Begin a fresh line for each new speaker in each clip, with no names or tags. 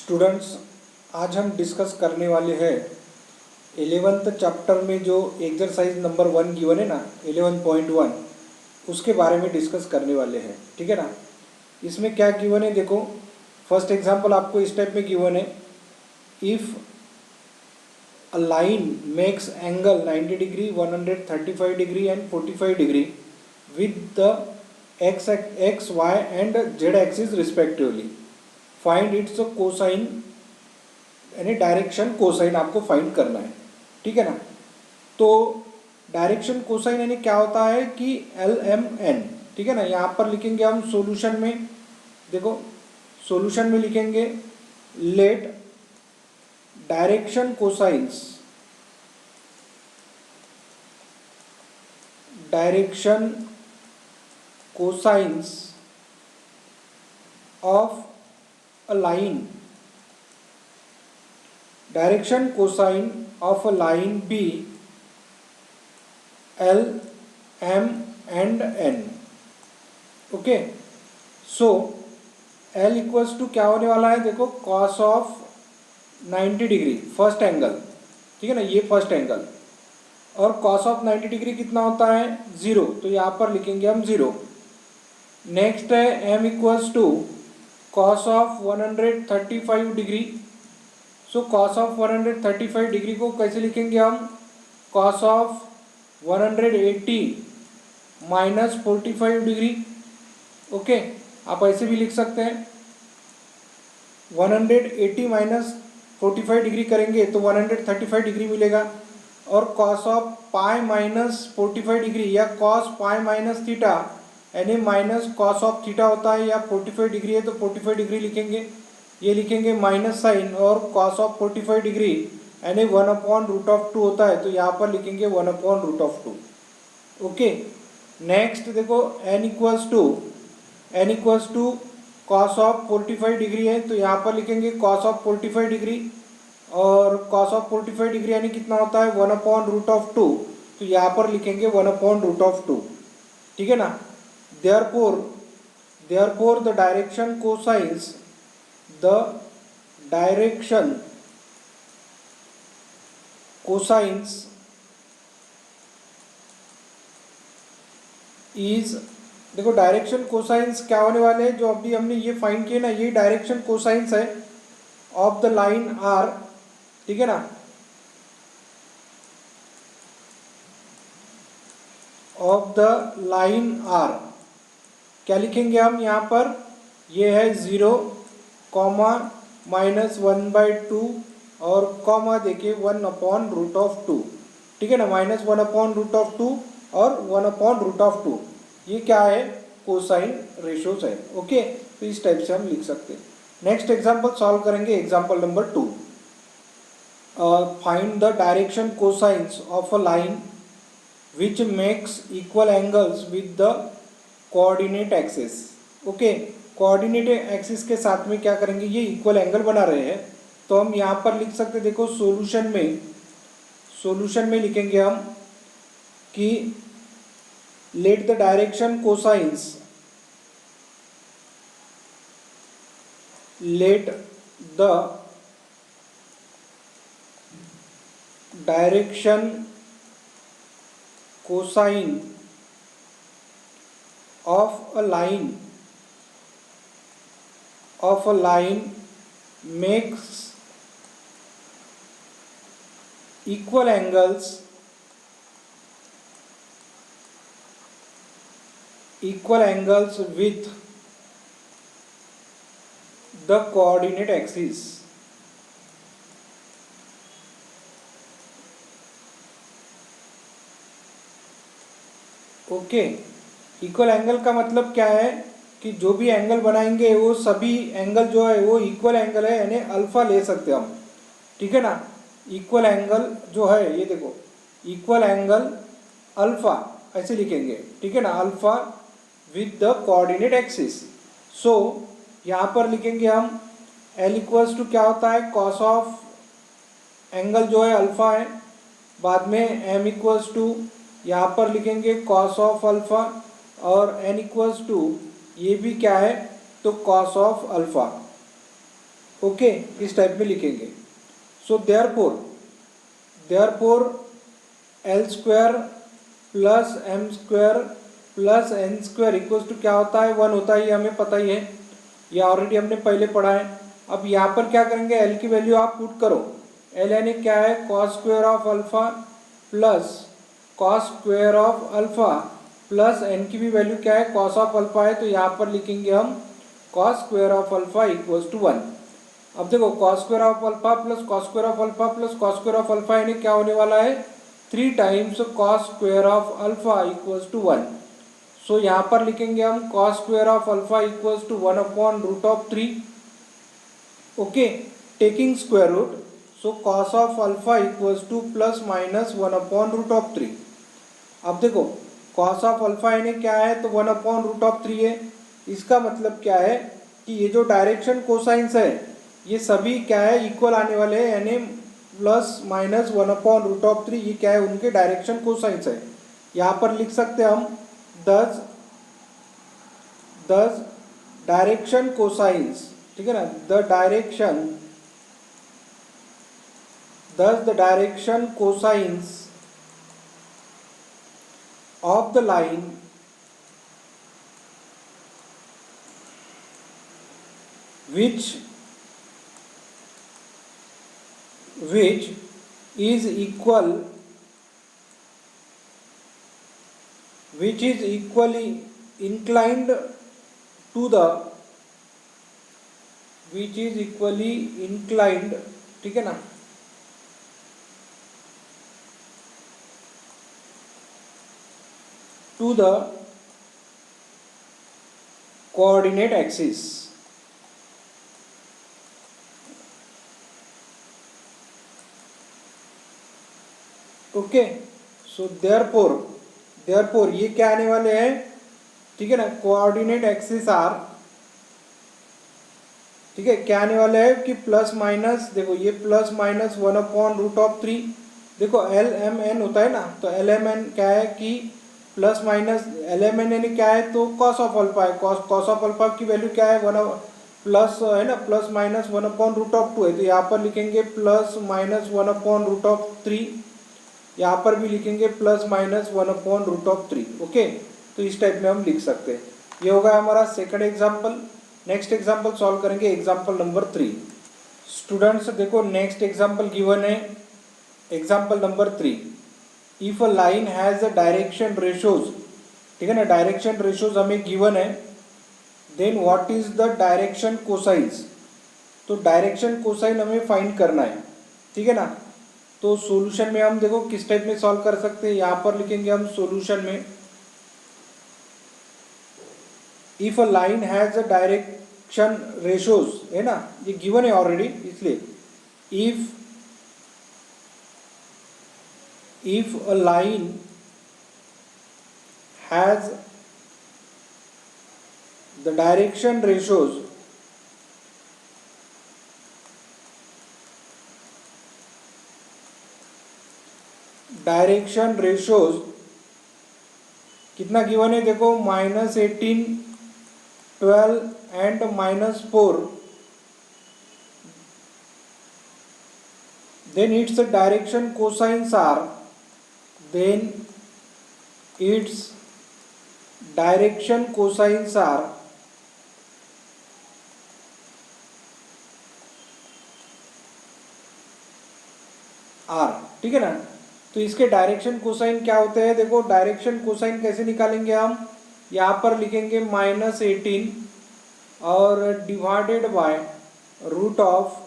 Students, आज हम discuss करने वाले हैं 11th चैप्टर में जो एक्सरसाइज नंबर 1 गिवन है ना 11.1, उसके बारे में डिस्कस करने वाले हैं। ठीक है ना। इसमें क्या गिवन है देखो, फर्स्ट एग्जांपल आपको इस टाइप में गिवन है, if a line makes angle 90 degree 135 degree and 45 degree with the X Y and Z axis respectively, find its cosine, यानी डायरेक्शन कोसाइन आपको फाइंड करना है। ठीक है ना। तो डायरेक्शन कोसाइन यानी क्या होता है कि LMN। ठीक है ना। यहाँ पर लिखेंगे हम सॉल्यूशन में, देखो सॉल्यूशन में लिखेंगे let direction cosines, direction cosines of a line, direction cosine of a line be L, M and N। Okay, so L equals to क्या होने वाला है, देखो cos of 90 degree first angle. ठीक है ना, ये फर्स्ट एंगल, और कॉस ऑफ 90 डिग्री कितना होता है 0, तो यहाँ पर लिखेंगे हम 0। नेक्स्ट है M equals to cos of 135 degree. So cos of 135 degree को कैसे लिखेंगे हम, cos of 180 minus 45 degree. Okay, आप ऐसे भी लिख सकते हैं, 180 माइनस 45 डिग्री करेंगे तो 135 डिग्री मिलेगा, और cos of pi minus 45 degree या कॉस पाई माइनस थीटा, यानी माइनस कॉस ऑफ थीटा होता है, या 45 डिग्री है तो 45 डिग्री लिखेंगे, ये लिखेंगे माइनस साइन, और कॉस ऑफ 45 डिग्री यानी 1/√2 होता है, तो यहाँ पर लिखेंगे 1/√2। ओके, नेक्स्ट देखो n equals to cos of 45 degree है, तो यहाँ पर लिखेंगे कॉस ऑफ 45 डिग्री, और कॉस ऑफ 45 डिग्री यानी कितना होता है 1/√2, तो यहाँ पर लिखेंगे 1/√2। ठीक है ना। Therefore the direction cosines, the direction cosines is, देखो डायरेक्शन कोसाइंस क्या होने वाले हैं, जो अभी हमने ये फाइंड किए ना, ये डायरेक्शन कोसाइंस है ऑफ द लाइन आर। ठीक है ना, ऑफ द लाइन आर क्या लिखेंगे हम यहाँ पर, ये है 0, -1/2 और कॉमा देके 1/√2। ठीक है ना, -1/√2 और 1/√2, ये क्या है कोसाइन रेशोज है। ओके, तो इस टाइप से हम लिख सकते हैं। नेक्स्ट एग्जांपल सॉल्व करेंगे, example number 2। Find the direction cosines of a line which makes equal angles with the coordinate axis. Okay, coordinate axis के साथ में क्या करेंगे, ये इक्वल एंगल बना रहे हैं, तो हम यहाँ पर लिख सकते हैं, देखो सॉल्यूशन में लिखेंगे हम कि let the direction cosines, let the direction cosine of a line makes equal angles with the coordinate axis। Okay, equal angle का मतलब क्या है कि जो भी एंगल बनाएंगे वो सभी एंगल जो है वो इक्वल एंगल है, यानी अल्फा ले सकते हैं हम। ठीक है ना, इक्वल एंगल जो है ये देखो, इक्वल एंगल अल्फा ऐसे लिखेंगे। ठीक है ना, alpha with the coordinate axis. So यहाँ पर लिखेंगे हम L इक्वल्स टू क्या होता है, कॉस ऑफ एंगल जो है अल्फा है, बाद में M इक्वल्स टू यहाँ पर लिखेंगे कॉस ऑफ अल्फा, और N इक्वल्स टू ये भी क्या है तो कॉस ऑफ अल्फा। ओके, इस टाइप में लिखेंगे। So therefore L square plus M square plus N square equals to क्या होता है, 1 होता है, ये हमें पता ही है, ये ऑलरेडी हमने पहले पढ़ा है। अब यहाँ पर क्या करेंगे, एल की वैल्यू आप पुट करो। एल यानी क्या है, cos square of alpha plus cos square of alpha plus N की भी वैल्यू क्या है, कॉस ऑफ अल्फा है, तो यहाँ पर लिखेंगे हम cos square of alpha equals to 1। अब देखो cos square of alpha plus cos square of alpha plus cos square of alpha यानी क्या होने वाला है, 3 times cos square of alpha equals to 1। सो यहाँ पर लिखेंगे हम cos square of alpha equals to 1 upon root of 3। Okay, taking square root, so cos of alpha equals to plus minus 1 upon root of 3। अब देखो cos of alpha यानी क्या है, तो 1 अपॉन रूट ऑफ 3 है। इसका मतलब क्या है कि ये जो डायरेक्शन कोसाइंस है ये सभी क्या है, इक्वल आने वाले हैं, यानी plus minus 1 upon root of 3 ये क्या है, उनके डायरेक्शन कोसाइंस है। यहाँ पर लिख सकते हैं हम 10 डायरेक्शन कोसाइंस, ठीक है ना, the direction cosines of the line which is equally inclined to the ठीक है ना, to the coordinate axis। Okay, so therefore ये क्या आने वाले हैं, ठीक है ना, कोऑर्डिनेट एक्सिस आर, ठीक है, क्या आने वाले हैं कि प्लस माइनस, देखो ये plus minus 1 upon root of 3, देखो एल एम एन होता है ना, तो एल एम एन क्या है कि plus minus L M N यानी क्या है, तो कॉस ऑफ अल्फा है, कॉस ऑफ अल्फा की वैल्यू क्या है, 1 प्लस है ना, plus minus 1 upon root of 2 है, तो यहाँ पर लिखेंगे plus minus 1 upon root of 3, यहाँ पर भी लिखेंगे plus minus 1 upon root of 3। Okay, तो इस टाइप में हम लिख सकते हैं। ये होगा हमारा second example. Next example solve करेंगे, एग्जाम्पल नंबर 3। स्टूडेंट्स देखो नेक्स्ट एग्जाम्पल गिवन है, example number 3। If a line has a direction ratios, ठीक है ना, डायरेक्शन रेशोज हमें गिवन है, then what is the direction cosines, तो डायरेक्शन कोसाइन हमें फाइंड करना है, ठीक है ना। तो सॉल्यूशन में हम देखो किस टाइप में सॉल्व कर सकते हैं, यहाँ पर लिखेंगे हम सॉल्यूशन में, if a line has a direction ratios, है ना, ये गिवन है ऑलरेडी, इसलिए if a line has the direction ratios कितना गिवन है, देखो -18, 12 and -4, then its direction cosines are, R, ठीक है ना। तो इसके डायरेक्शन कोसाइन क्या होते हैं, देखो डायरेक्शन कोसाइन कैसे निकालेंगे हम, यहाँ पर लिखेंगे -18 और divided by root of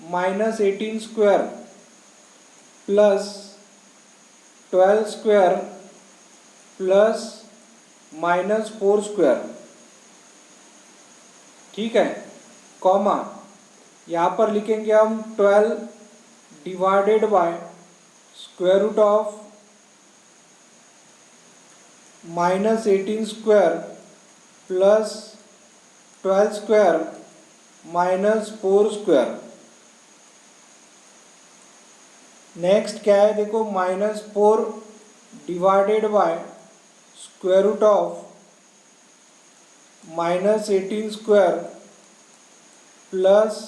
-18 square plus 12 square plus -4 square, ठीक है, कॉमा यहाँ पर लिखेंगे हम 12 divided by square root of -18 square plus 12 square -4 square. Next क्या है, देखो -4 divided by square root of minus 18 square plus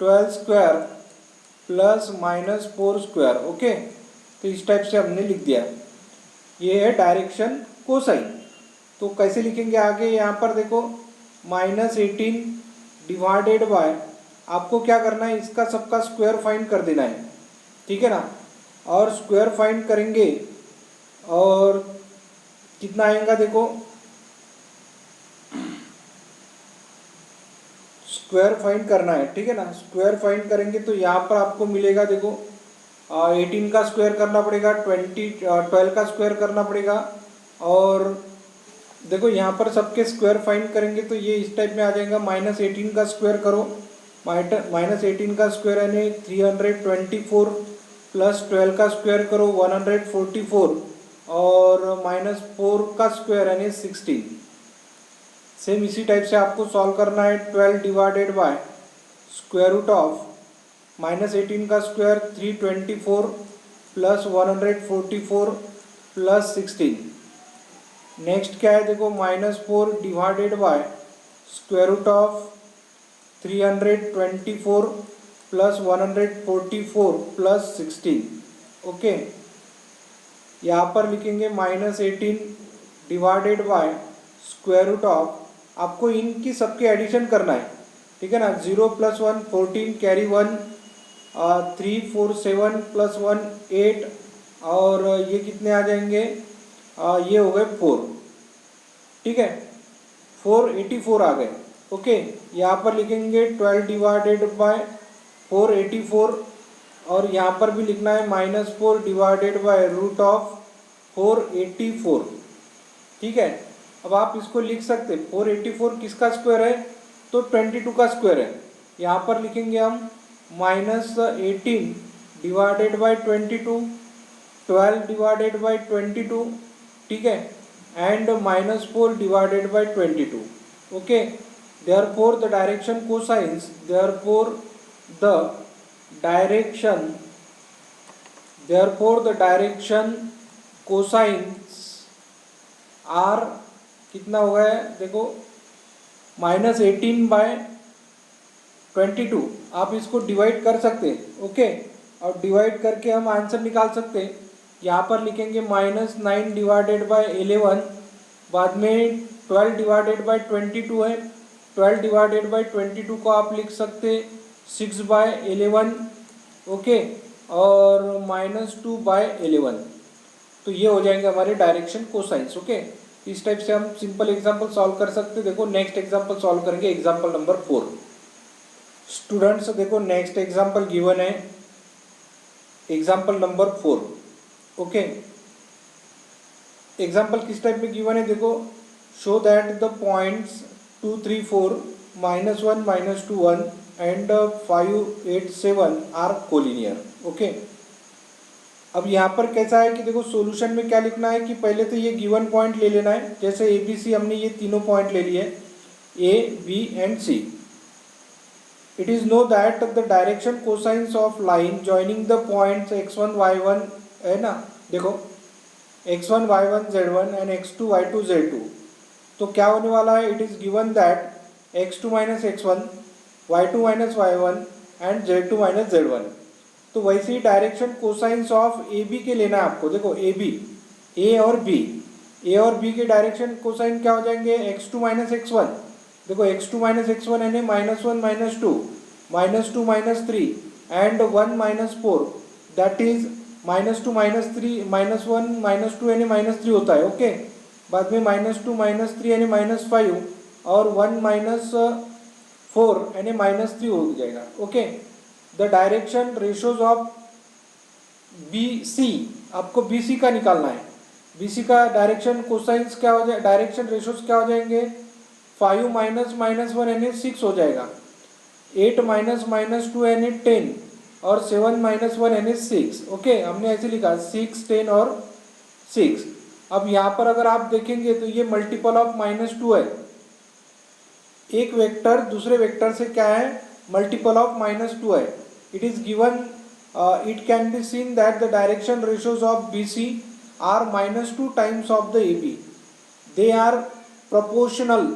12 square plus minus 4 square. Okay, तो इस टाइप से हमने लिख दिया। ये है डायरेक्शन कोसाइन। तो कैसे लिखेंगे आगे, यहाँ पर देखो माइनस 18 डिवाइडेड बाय, आपको क्या करना है, इसका सबका स्क्वायर फाइंड कर देना है, ठीक है ना। और स्क्वायर फाइंड करेंगे और कितना आएगा देखो, स्क्वायर फाइंड करना है, ठीक है ना। स्क्वायर फाइंड करेंगे तो यहाँ पर आपको मिलेगा देखो 18 का स्क्वायर करना पड़ेगा, 12 का स्क्वायर करना पड़ेगा। और देखो यहाँ पर सबके स्क्वायर फाइंड करेंगे तो ये इस टाइप में आ जाएगा, माइनस 18 का स्क्वायर करो, माइनस 18 का स्क्वायर यानी 324 प्लस 12 का स्क्वायर करो 144 और माइनस 4 का स्क्वायर यानी 16। सेम इसी टाइप से आपको सॉल्व करना है। 12 divided by square root of minus 18 का स्क्वायर 324 प्लस 144 प्लस 16। नेक्स्ट क्या है देखो, minus 4 divided by square root of 324 plus 144 plus 16। Okay, यहाँ पर लिखेंगे minus 18 divided by square root of, आपको इनकी सबके एडिशन करना है, ठीक है ना। 0 प्लस 1 14 कैरी 1 3 4 7 प्लस 1 8 और ये कितने आ जाएंगे, ये हो गए 4, ठीक है, 484 आ गए। ओके, यहाँ पर लिखेंगे 12 डिवाइडेड बाय 484 और यहाँ पर भी लिखना है minus 4 divided by root of 484, ठीक है। अब आप इसको लिख सकते, 484 किसका स्क्वायर है, तो 22 का स्क्वायर है। यहाँ पर लिखेंगे हम minus 18 divided by 22, 12 divided by 22, ठीक है, and minus 4 divided by 22। Okay, therefore the direction cosines, therefore the direction cosines are कितना हो गया है देखो, माइनस 18 बाय 22। आप इसको डिवाइड कर सकते हैं। ओके, और डिवाइड करके हम आंसर निकाल सकते हैं। यहाँ पर लिखेंगे माइनस 9 डिवाइडेड बाय 11, बाद में 12 डिवाइडेड बाय 22 है, 12 डिवाइडेड बाय 22 को आप लिख सकते 6 बाय 11। ओके, और माइनस 2 बाय 11। तो ये हो जाएंगे हमारे डायरेक्शन कोसाइंस। ओके, इस टाइप से हम सिंपल एग्जांपल सॉल्व कर सकते हैं। देखो नेक्स्ट एग्जांपल सॉल्व करेंगे, एग्जांपल नंबर 4। स्टूडेंट्स देखो नेक्स्ट एग्जांपल गिवन है, एग्जांपल नंबर 4। ओके, एग्जांपल किस टाइप में गिवन है देखो, show that the points 2 3 4 -1 -2 1 and 5 8 7 are collinear. Okay, अब यहाँ पर कैसा है कि देखो सॉल्यूशन में क्या लिखना है कि पहले तो ये गिवन पॉइंट ले लेना है, जैसे ए बी सी हमने ये तीनों पॉइंट ले लिए, A B and C. It is know that the direction cosines of line joining the points x1 y1 है ना, देखो x1 y1 z1 and x2 y2 z2। तो क्या होने वाला है, it is given that x2 minus x1 y2 minus y1 and z2 minus z1। तो वैसे ही direction cosines of A B के लेना है आपको। देखो ए बी, ए और बी के डायरेक्शन कोसाइन क्या हो जाएंगे, x2 माइनस x1। देखो x2 माइनस x1 यानी -1 -2 -2 -3 एंड 1 -4, दैट इज -2 -3 -1 -2 यानी -3 होता है। ओके, बाद में -2 -3 यानी -5 और 1 -4 यानी -3 हो जाएगा। Okay, the direction ratios of B C, आपको बी सी का निकालना है। बी सी का डायरेक्शन कोसाइंस क्या हो जाए, डायरेक्शन रेशोज क्या हो जाएंगे, 5 -1 यानी 6 हो जाएगा, 8 -2 यानी 10 और 7 -1 यानी 6। ओके, हमने ऐसे लिखा 6 10 और 6। अब यहाँ पर अगर आप देखेंगे तो ये मल्टीपल ऑफ -2 है, एक वेक्टर दूसरे वेक्टर से क्या है, मल्टीपल ऑफ -2 है। It is given, it can be seen that the direction ratios of B C are -2 times of the A B, they are proportional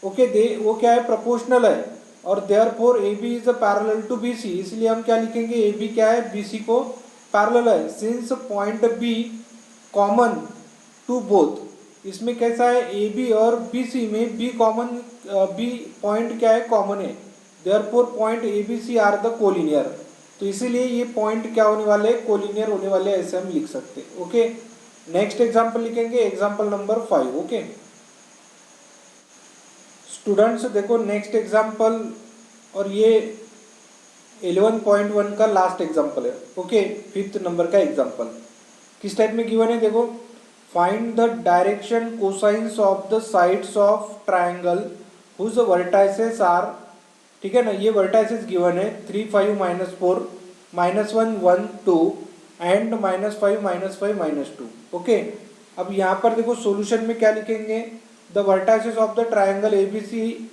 okay they वो क्या है, प्रोपोर्शनल है, और therefore A B is parallel to B C, इसलिए हम क्या लिखेंगे, A B क्या है, बी सी को पैरेलल है। Since point B common to both, इसमें कैसा है, ए बी और बी सी में बी कॉमन, बी पॉइंट क्या है, कॉमन है, therefore point A B C are the collinear, तो इसीलिए ये पॉइंट क्या होने वाले, कोलिनियर होने वाले, ऐसे हम लिख सकते हैं। ओके, नेक्स्ट एग्जांपल लिखेंगे, एग्जांपल नंबर 5। ओके स्टूडेंट्स देखो नेक्स्ट एग्जांपल, और ये 11.1 का लास्ट एग्जांपल है। ओके 5th नंबर का एग्जांपल किस टाइप में गिवन है, देखो find the direction cosines of the sides of triangle whose vertices are, ठीक है ना, ये वर्टाइसेस गिवन है 3 5 -4 -1 1 2 एंड -5 -5 -2। ओके अब यहाँ पर देखो सॉल्यूशन में क्या लिखेंगे, the vertices of the triangle A B C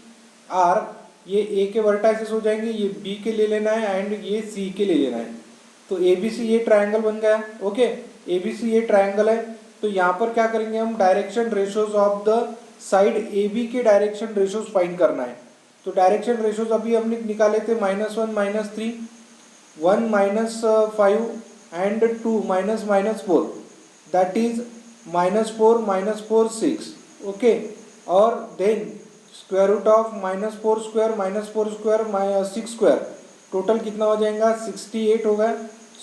are, ये ए के वर्टाइसेस हो जाएंगे, ये बी के ले लेना है एंड ये सी के ले लेना है, तो ए बी सी ये ट्राइंगल बन गया। ओके ए बी सी ये ट्राइंगल है, तो यहाँ पर क्या करेंगे हम, direction ratios of the side A B के डायरेक्शन रेशियोज फाइंड करना है। तो डायरेक्शन रेशियोज अभी हमने निकाले थे -1 -3 1 -5 एंड 2 -4, दैट इज -4 -4 6। ओके और then square root of -4 square -4 square -6 square, total कितना हो जाएगा, 68 होगा,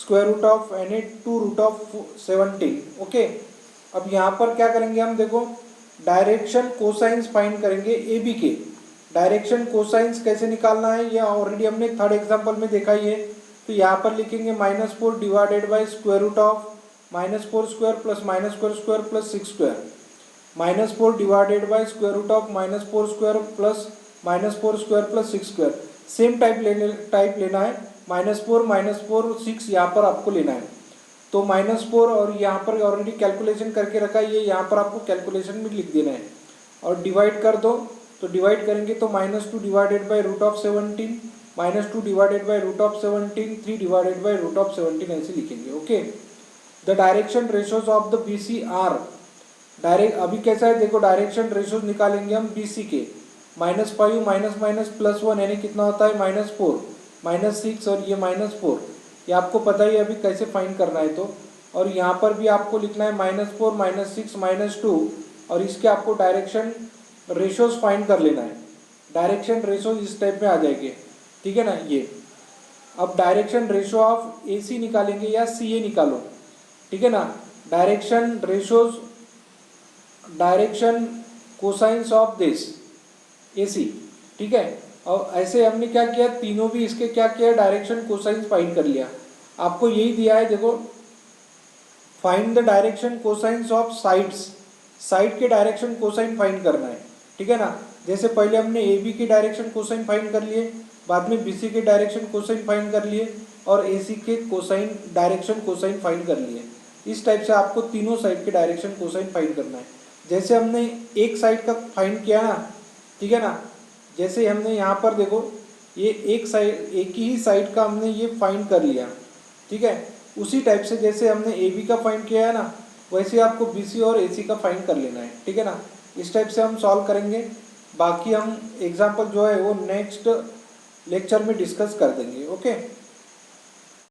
स्क्वायर रूट ऑफ यानी 2√17। ओके अब यहाँ पर क्या करेंगे हम, देखो डायरेक्शन कोसाइंस फाइंड करेंगे ए बी के, डायरेक्शन कोसाइंस कैसे निकालना है ये ऑलरेडी हमने थर्ड एग्जांपल में देखा ही है। तो यहाँ पर लिखेंगे -4 divided by square root of -4 square plus -4 square plus 6 square, -4 divided by square root of -4 square plus -4 square plus 6 square, same type लेना है, -4 6 यहाँ पर आपको लेना है। तो -4 और यहाँ पर ऑलरेडी कैलकुलेशन करके रखा है, ये यहाँ पर आपको कैलकुलेशन में लिख देना है, और डिवाइड कर दो, तो डिवाइड करेंगे तो -2 divided by √17 -2 divided by √17 3 divided by √17 ऐसे लिखेंगे। Okay the direction ratios of the B C are, direct अभी कैसा है, देखो डायरेक्शन रेशियोज निकालेंगे हम बी सी के, -5 +1 यानी कितना होता है, -4 -6 और ये -4, ये आपको पता ही अभी कैसे फाइंड करना है। तो और यहाँ पर भी आपको लिखना है -4 -6 -2, और इसके आपको डायरेक्शन रेशियोज फाइंड कर लेना है, डायरेक्शन रेशियोज इस टाइप में आ जाएंगे, ठीक है ना। ये अब direction ratio of A C निकालेंगे या सी ए निकालो, ठीक है ना, direction ratios, direction cosines of this A C, ठीक है। और ऐसे हमने क्या किया, तीनों भी इसके क्या किया, डायरेक्शन कोसाइंस फाइंड कर लिया। आपको यही दिया है, देखो find the direction cosines of sides, side के डायरेक्शन कोसाइन फाइंड करना है, ठीक है ना। जैसे पहले हमने ए बी के डायरेक्शन कोसाइन फाइंड कर लिए, बाद में बी सी के डायरेक्शन कोसाइन फाइंड कर लिए, और ए सी के कोसाइन डायरेक्शन कोसाइन फाइंड कर लिए। इस टाइप से आपको तीनों साइड के डायरेक्शन कोसाइन फाइंड करना है। जैसे हमने एक साइड का फाइंड किया ना, ठीक है ना, जैसे हमने यहाँ पर देखो ये एक ही साइड का हमने ये फाइंड कर लिया, ठीक है। उसी टाइप से जैसे हमने ए बी का फाइंड किया है ना, वैसे आपको बी सी और ए सी का फाइंड कर लेना है, ठीक है ना। इस टाइप से हम सॉल्व करेंगे, बाकी हम एग्जाम्पल जो है वो नेक्स्ट लेक्चर में डिस्कस कर देंगे। ओके।